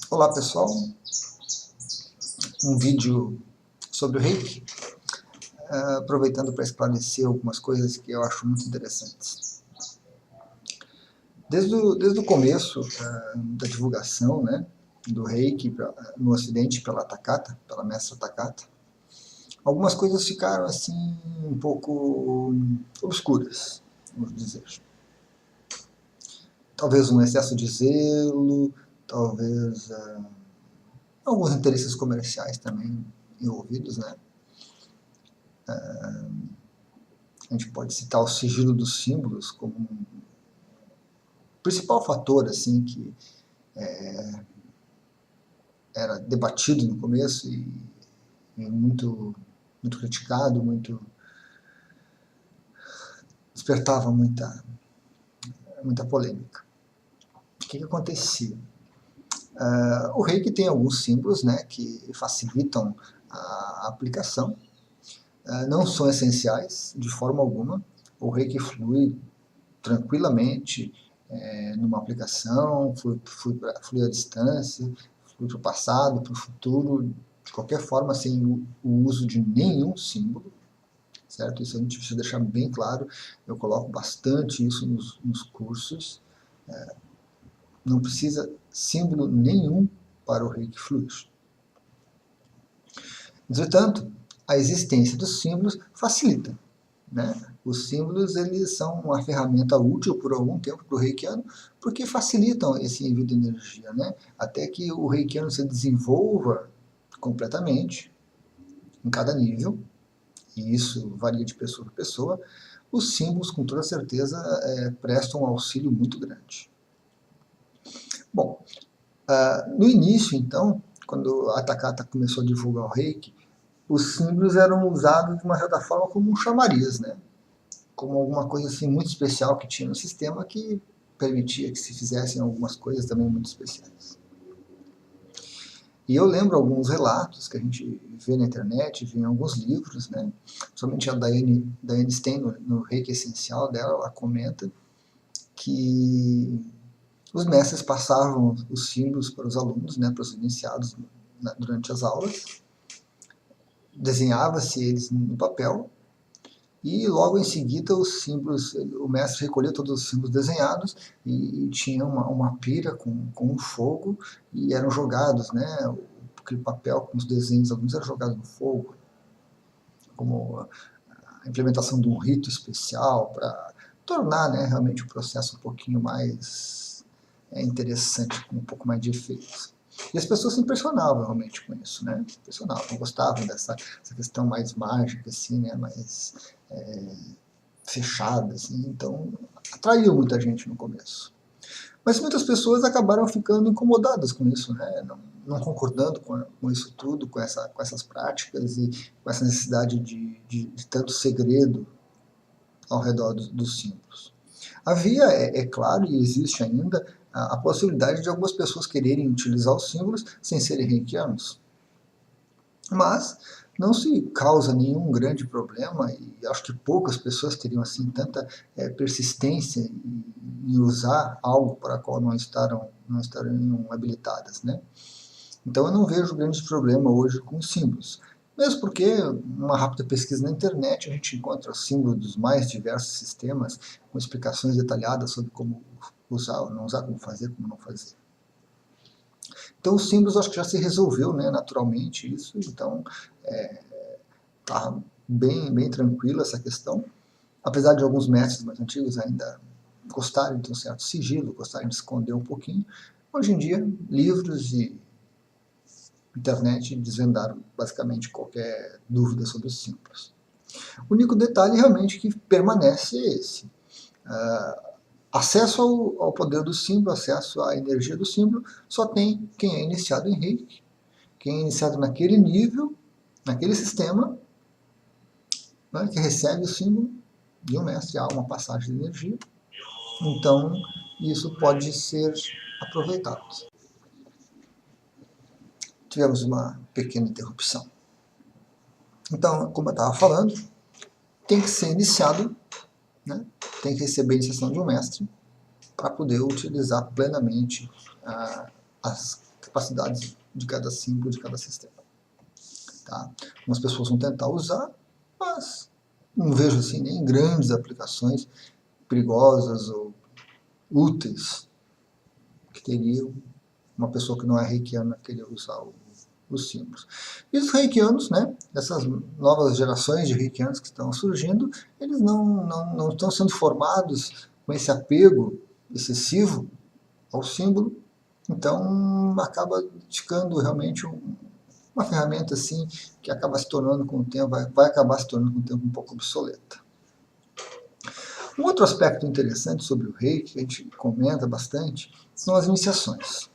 Olá pessoal, um vídeo sobre o Reiki, aproveitando para esclarecer algumas coisas que eu acho muito interessantes. Desde o começo da divulgação, né, do Reiki no Ocidente pela Takata, pela mestra Takata, algumas coisas ficaram assim um pouco obscuras, vamos dizer. Talvez um excesso de zelo, talvez alguns interesses comerciais também envolvidos, né? A gente pode citar o sigilo dos símbolos como um principal fator assim que era debatido no começo e muito criticado, despertava muita polêmica. O que acontecia? O Reiki tem alguns símbolos, né, que facilitam a aplicação, não são essenciais de forma alguma. O Reiki flui tranquilamente numa aplicação, flui à distância, flui para o passado, para o futuro, de qualquer forma, sem o uso de nenhum símbolo, certo? Isso a gente precisa deixar bem claro, eu coloco bastante isso nos cursos, não precisa símbolo nenhum para o Reiki fluir. Entretanto, a existência dos símbolos facilita, né? Os símbolos eles são uma ferramenta útil por algum tempo para o reikiano, porque facilitam esse envio de energia, né? Até que o reikiano se desenvolva completamente, em cada nível, e isso varia de pessoa para pessoa, os símbolos, com toda certeza, prestam um auxílio muito grande. Bom, no início, então, quando a Takata começou a divulgar o Reiki, os símbolos eram usados de uma certa forma como um chamariz, né? Como alguma coisa assim muito especial que tinha no sistema que permitia que se fizessem algumas coisas também muito especiais. E eu lembro alguns relatos que a gente vê na internet, vê em alguns livros, né? Somente a Diane Stein, no Reiki Essencial dela, ela comenta que os mestres passavam os símbolos para os alunos, né, para os iniciados durante as aulas, desenhava-se eles no papel, e logo em seguida os símbolos, o mestre recolhia todos os símbolos desenhados e tinha uma pira com um fogo e eram jogados, né, aquele papel com os desenhos dos alunos era jogado no fogo, como a implementação de um rito especial para tornar, né, realmente o processo um pouquinho mais interessante, com um pouco mais de efeitos. E as pessoas se impressionavam realmente com isso, né? Se impressionavam, gostavam dessa questão mais mágica, assim, né? Mais fechada, assim. Então, atraiu muita gente no começo. Mas muitas pessoas acabaram ficando incomodadas com isso, né? Não concordando com isso tudo, com essas práticas e com essa necessidade de tanto segredo ao redor dos símbolos. Havia, claro, e existe ainda, a possibilidade de algumas pessoas quererem utilizar os símbolos sem serem reikianos. Mas não se causa nenhum grande problema, e acho que poucas pessoas teriam assim tanta persistência em usar algo para a qual não estariam habilitadas, né? Então eu não vejo grande problema hoje com símbolos. Mesmo porque, numa rápida pesquisa na internet, a gente encontra símbolos dos mais diversos sistemas, com explicações detalhadas sobre como usar, ou não usar, como fazer, como não fazer. Então os símbolos acho que já se resolveu, né, naturalmente isso, então está bem tranquila essa questão. Apesar de alguns mestres mais antigos ainda gostarem de um certo sigilo, gostarem de esconder um pouquinho, hoje em dia livros e internet desvendaram basicamente qualquer dúvida sobre os símbolos. O único detalhe realmente que permanece é esse. Acesso ao poder do símbolo, acesso à energia do símbolo, só tem quem é iniciado em Reiki, quem é iniciado naquele nível, naquele sistema, né, que recebe o símbolo de um mestre, há uma passagem de energia. Então, isso pode ser aproveitado. Tivemos uma pequena interrupção. Então, como eu estava falando, tem que ser iniciado, né? Tem que receber a iniciação de um mestre para poder utilizar plenamente as capacidades de cada símbolo, de cada sistema. Tá? Algumas pessoas vão tentar usar, mas não vejo assim nem grandes aplicações perigosas ou úteis que teriam uma pessoa que não é reikiana querer usar os símbolos. E os reikianos, né, essas novas gerações de reikianos que estão surgindo, eles não estão sendo formados com esse apego excessivo ao símbolo, então acaba ficando realmente uma ferramenta assim que acaba se tornando com o tempo, vai acabar se tornando com o tempo um pouco obsoleta. Um outro aspecto interessante sobre o reiki, que a gente comenta bastante, são as iniciações.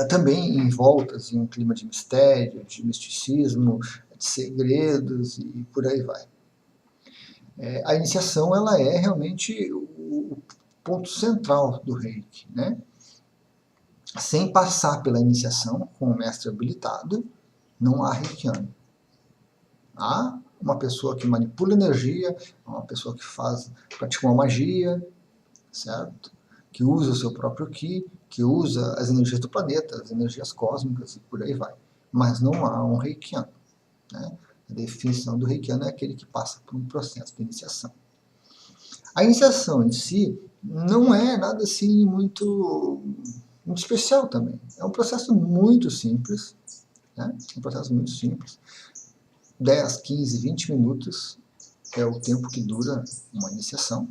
Também envoltas em um clima de mistério, de misticismo, de segredos e por aí vai. A iniciação ela é realmente o ponto central do reiki, né? Sem passar pela iniciação com o mestre habilitado, não há reikiano. Há uma pessoa que manipula energia, uma pessoa que pratica uma magia, certo? Que usa o seu próprio ki, que usa as energias do planeta, as energias cósmicas e por aí vai. Mas não há um reikiano, né? A definição do reikiano é aquele que passa por um processo de iniciação. A iniciação em si não é nada assim muito especial também. É um processo muito simples, né? Um processo muito simples. 10, 15, 20 minutos é o tempo que dura uma iniciação.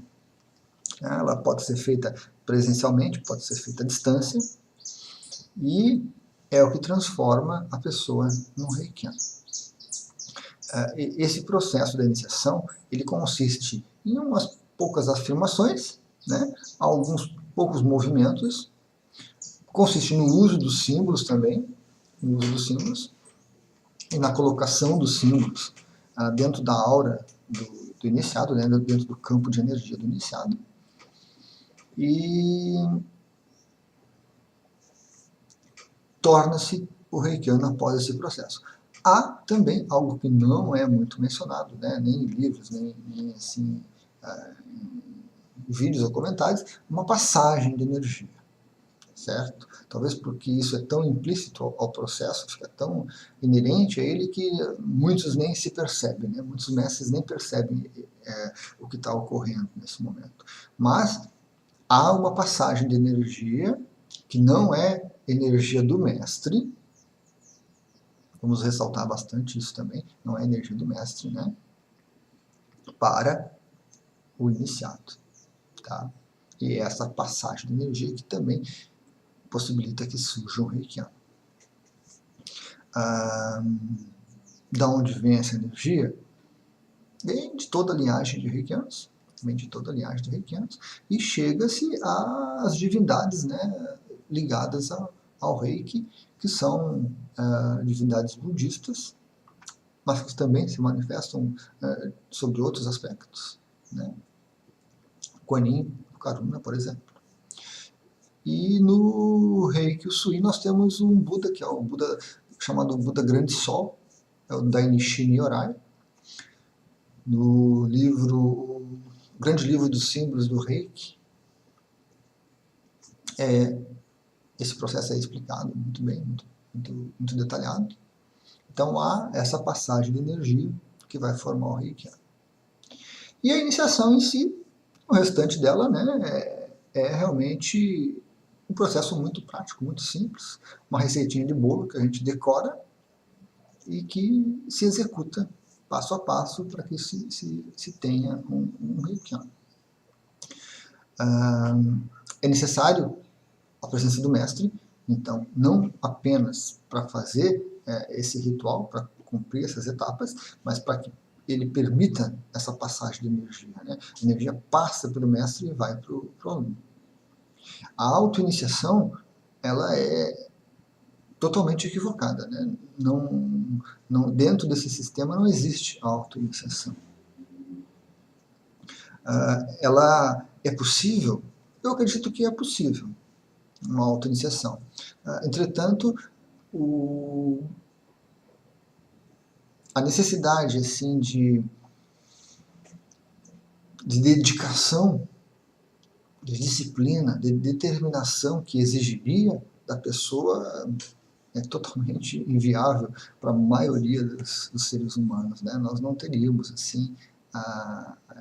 Ela pode ser feita presencialmente, pode ser feita à distância, e é o que transforma a pessoa num reikiano. Esse processo da iniciação, ele consiste em umas poucas afirmações, né? Alguns poucos movimentos, consiste no uso dos símbolos também, no uso dos símbolos, e na colocação dos símbolos dentro da aura do iniciado, né? Dentro do campo de energia do iniciado. E torna-se o reikiano após esse processo. Há também algo que não é muito mencionado, né? Nem em livros, nem assim, em vídeos ou comentários, uma passagem de energia, certo? Talvez porque isso é tão implícito ao processo, fica tão inerente a ele que muitos nem se percebem, né? Muitos mestres nem percebem o que está ocorrendo nesse momento. Mas há uma passagem de energia que não é energia do mestre. Vamos ressaltar bastante isso também, não é energia do mestre, né? Para o iniciado, tá? E é essa passagem de energia que também possibilita que surja um reikiano. Da onde vem essa energia? Vem de toda a linhagem de reikianos, e chega-se às divindades, né, ligadas ao reiki, que são divindades budistas, mas que também se manifestam sobre outros aspectos, né? Kuan Yin, Karuna, por exemplo. E no Reiki Usui nós temos um Buda, que é o Buda chamado Buda Grande Sol, é o Dainichi Nyorai. No Grande Livro dos Símbolos do Reiki, esse processo é explicado muito bem, muito detalhado. Então há essa passagem de energia que vai formar o reikiano. E a iniciação em si, o restante dela, né, é realmente um processo muito prático, muito simples. Uma receitinha de bolo que a gente decora e que se executa passo a passo para que se tenha um reikiano. É necessário a presença do mestre, então, não apenas para fazer esse ritual, para cumprir essas etapas, mas para que ele permita essa passagem de energia, né? A energia passa pelo mestre e vai para o aluno. A autoiniciação, ela é totalmente equivocada, né? Dentro desse sistema não existe autoiniciação. Ela é possível? Eu acredito que é possível uma autoiniciação. Entretanto, a necessidade assim, de dedicação, de disciplina, de determinação que exigiria da pessoa é totalmente inviável para a maioria dos seres humanos, né? Nós não teríamos, assim,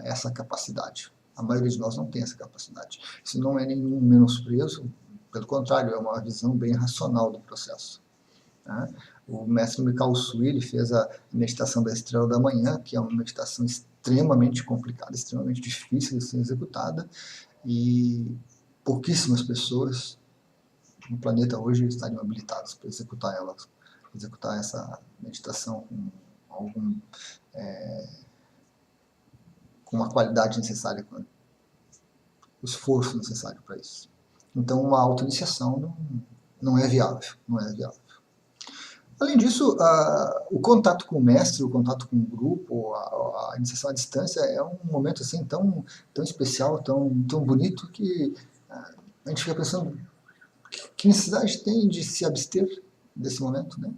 essa capacidade. A maioria de nós não tem essa capacidade. Isso não é nenhum menosprezo, pelo contrário, é uma visão bem racional do processo. Né? O mestre Mikao Usui, ele fez a meditação da Estrela da Manhã, que é uma meditação extremamente complicada, extremamente difícil de ser executada, e pouquíssimas pessoas no planeta hoje estariam habilitadas para executar essa meditação com uma qualidade necessária, com o esforço necessário para isso. Então, uma auto-iniciação não é viável, não é viável. Além disso, o contato com o mestre, o contato com o grupo, a iniciação à distância é um momento assim tão especial, tão bonito, que a gente fica pensando que necessidade tem de se abster desse momento, né?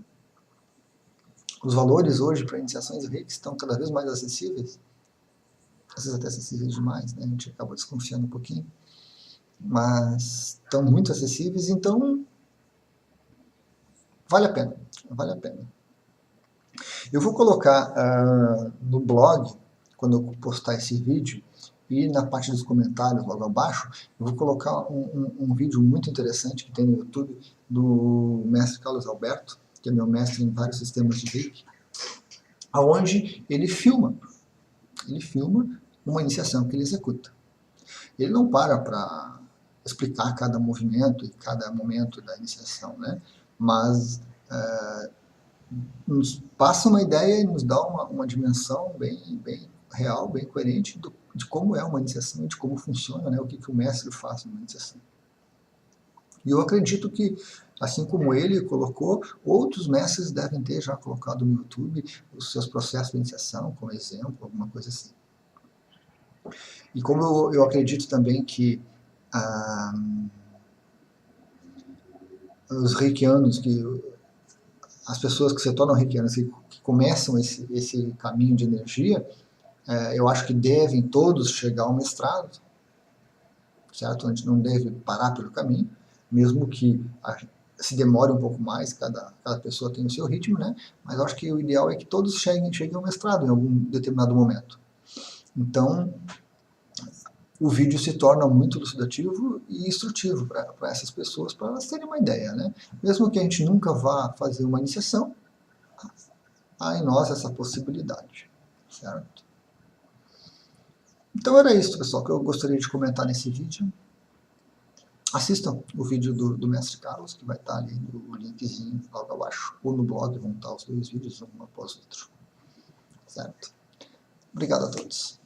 Os valores hoje para iniciações reiki estão cada vez mais acessíveis, às vezes até acessíveis demais, né? A gente acaba desconfiando um pouquinho, mas estão muito acessíveis, então vale a pena, vale a pena. Eu vou colocar no blog, quando eu postar esse vídeo, e na parte dos comentários logo abaixo, eu vou colocar um vídeo muito interessante que tem no YouTube do mestre Carlos Alberto, que é meu mestre em vários sistemas de reiki, onde ele filma uma iniciação que ele executa. Ele não para explicar cada movimento e cada momento da iniciação, né? Mas nos passa uma ideia e nos dá uma dimensão bem real, bem coerente de como é uma iniciação e de como funciona, né? O que o mestre faz numa iniciação. E eu acredito que, assim como ele colocou, outros mestres devem ter já colocado no YouTube os seus processos de iniciação, como exemplo, alguma coisa assim. E como eu acredito também que os reikianos, as pessoas que se tornam reikianas, que começam esse caminho de energia, eu acho que devem todos chegar ao mestrado, certo? A gente não deve parar pelo caminho, mesmo que se demore um pouco mais, cada pessoa tem o seu ritmo, né? Mas eu acho que o ideal é que todos cheguem ao mestrado em algum determinado momento. Então, o vídeo se torna muito elucidativo e instrutivo para essas pessoas, para elas terem uma ideia, né? Mesmo que a gente nunca vá fazer uma iniciação, há em nós essa possibilidade, certo? Então era isso, pessoal, que eu gostaria de comentar nesse vídeo. Assistam o vídeo do Mestre Carlos, que vai estar ali no linkzinho logo abaixo, ou no blog, vão estar os dois vídeos, um após o outro, certo? Obrigado a todos.